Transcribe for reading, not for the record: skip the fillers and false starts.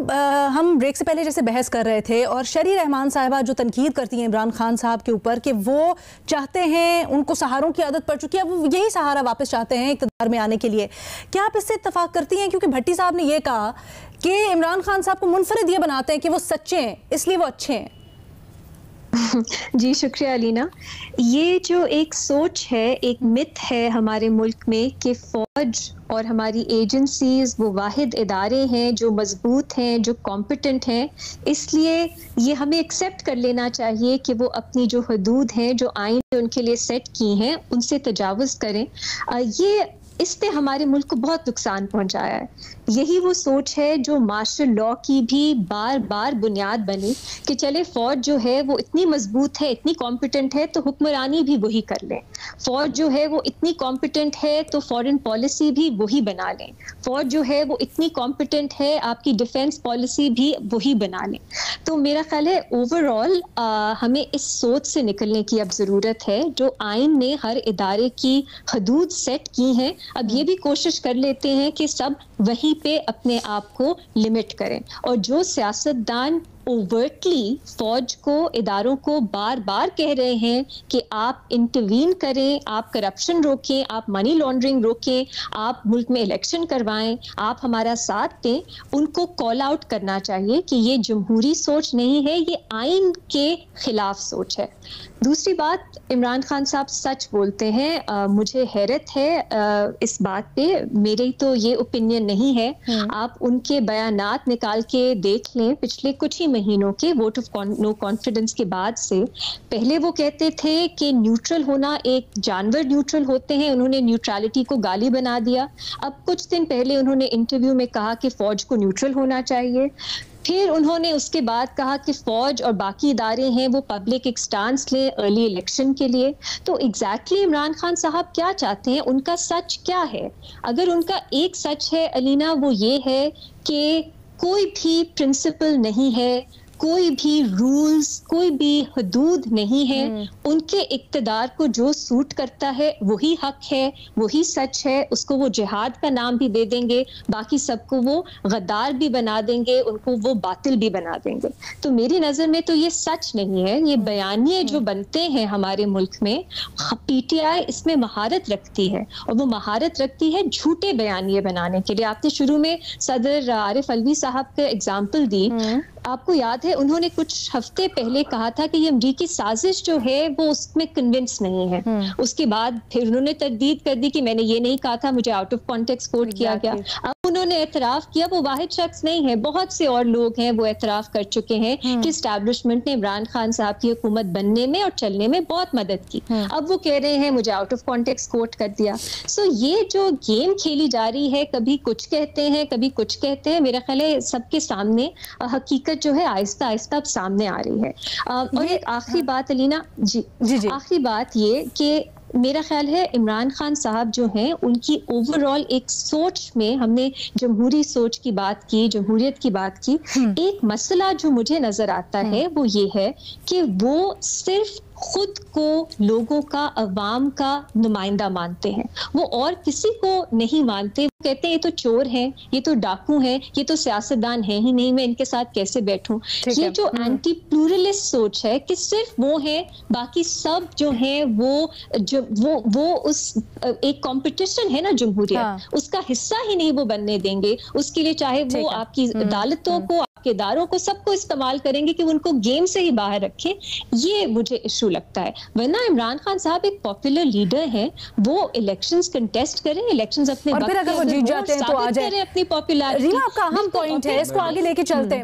हम ब्रेक से पहले जैसे बहस कर रहे थे और शरी रहमान साहिबा जो तनकीद करती हैं इमरान खान साहब के ऊपर कि वो चाहते हैं, उनको सहारों की आदत पड़ चुकी है, वो यही सहारा वापस चाहते हैं इक़्तिदार में आने के लिए, क्या आप इससे इत्तफाक करती हैं? क्योंकि भट्टी साहब ने ये कहा कि इमरान खान साहब को मुनफरिद ये बनाते हैं कि वो सच्चे हैं इसलिए वो अच्छे हैं। जी शुक्रिया अलीना। ये जो एक सोच है, एक मिथ है हमारे मुल्क में कि फौज और हमारी एजेंसीज वो वाहिद इदारे हैं जो मजबूत हैं, जो कॉम्पिटेंट हैं, इसलिए ये हमें एक्सेप्ट कर लेना चाहिए कि वो अपनी जो हदूद हैं, जो आइन ने उनके लिए सेट की हैं, उनसे तजावुज़ करें। ये इसने हमारे मुल्क को बहुत नुकसान पहुंचाया है। यही वो सोच है जो मार्शल लॉ की भी बार बार बुनियाद बनी कि चले फौज जो है वो इतनी मजबूत है, इतनी कॉम्पिटेंट है तो हुक्मरानी भी वही कर लें। फौज जो है वो इतनी कॉम्पिटेंट है तो फॉरेन पॉलिसी भी वही बना लें। फौज जो है वो इतनी कॉम्पिटेंट है, आपकी डिफेंस पॉलिसी भी वही बना लें। तो मेरा ख्याल है ओवरऑल हमें इस सोच से निकलने की अब ज़रूरत है। जो आइन ने हर इदारे की हदूद सेट की हैं, अब ये भी कोशिश कर लेते हैं कि सब वहीं पे अपने आप को लिमिट करें। और जो सियासतदान ओवर्टली फौज को, इदारों को बार बार कह रहे हैं कि आप इंटरवीन करें, आप करप्शन रोकें, आप मनी लॉन्ड्रिंग रोकें, आप मुल्क में इलेक्शन करवाएं, आप हमारा साथ दें, उनको कॉल आउट करना चाहिए कि ये जमहूरी सोच नहीं है, ये आइन के खिलाफ सोच है। दूसरी बात, इमरान खान साहब सच बोलते हैं। मुझे हैरत है इस बात पे, मेरी तो ये ओपिनियन नहीं है। आप उनके बयानात निकाल के देख लें पिछले कुछ ही महीनों के वोट ऑफ नो कॉन्फिडेंस के बाद से। पहले वो कहते थे कि न्यूट्रल होना, एक जानवर न्यूट्रल होते हैं, उन्होंने न्यूट्रलिटी को गाली बना दिया। अब कुछ दिन पहले उन्होंने इंटरव्यू में कहा कि फौज को न्यूट्रल होना चाहिए। फिर उन्होंने उसके बाद कहा कि फौज और बाकी इदारे हैं वो पब्लिक एक स्टांस लें अर्ली इलेक्शन के लिए। तो एग्जैक्टली इमरान खान साहब क्या चाहते हैं, उनका सच क्या है? अगर उनका एक सच है अलीना, वो ये है कि कोई भी प्रिंसिपल नहीं है, कोई भी रूल्स, कोई भी हदूद नहीं है। उनके इक्तदार को जो सूट करता है वही हक है, वही सच है। उसको वो जिहाद का नाम भी दे देंगे, बाकी सबको वो गद्दार भी बना देंगे, उनको वो बातिल भी बना देंगे। तो मेरी नज़र में तो ये सच नहीं है। ये बयानिए जो बनते हैं हमारे मुल्क में, पीटीआई इसमें महारत रखती है और वो महारत रखती है झूठे बयानिए बनाने के लिए। आपने शुरू में सदर आरिफ अलवी साहब का एग्जाम्पल दी। आपको याद है उन्होंने कुछ हफ्ते पहले कहा था कि ये अमरीकी साजिश जो है वो उसमें कन्विंस नहीं है। उसके बाद फिर उन्होंने तरदीद कर दी कि मैंने ये नहीं कहा था, मुझे आउट ऑफ कॉन्टेक्स्ट कोट किया गया। अब उन्होंने एतराफ किया, वो वाहिद शख्स नहीं है, बहुत से और लोग हैं वो एतराफ कर चुके हैं कि एस्टैब्लिशमेंट ने इमरान खान साहब की हुकूमत बनने में और चलने में बहुत मदद की। अब वो कह रहे हैं मुझे आउट ऑफ कॉन्टेक्स्ट कोट कर दिया। सो ये जो गेम खेली जा रही है, कभी कुछ कहते हैं कभी कुछ कहते हैं, मेरा ख्याल है सबके सामने हकीकत जो है आहिस्ता आहिस्ता अब सामने आ रही है। और एक आखिरी बात अलीना जी, आखिरी बात ये कि मेरा ख्याल है इमरान खान साहब जो हैं उनकी ओवरऑल एक सोच में, हमने जमहूरी सोच की बात की, जमहूरियत की बात की, एक मसला जो मुझे नजर आता है वो ये है कि वो सिर्फ खुद को लोगों का, अवाम का नुमाइंदा मानते हैं, वो और किसी को नहीं मानते। वो कहते हैं ये तो चोर हैं, ये तो डाकू हैं, ये तो सियासतदान है ही नहीं, मैं इनके साथ कैसे बैठूं। ये जो एंटी प्लूरलिस्ट सोच है कि सिर्फ वो है, बाकी सब जो है वो उस एक कंपटीशन है ना जमहूरियत, उसका हिस्सा ही नहीं वो बनने देंगे। उसके लिए चाहे वो आपकी अदालतों को, आपके इदारों को, सबको इस्तेमाल करेंगे कि उनको गेम से ही बाहर रखें। ये मुझे इशू लगता है। वरना इमरान खान साहब एक पॉपुलर लीडर हैं, वो इलेक्शंस कंटेस्ट करें, इलेक्शंस अपने और फिर अगर वो जीत जाते हैं तो आ जाए अपनी पॉपुलैरिटी। आपका अहम पॉइंट है, इसको आगे लेके चलते हैं।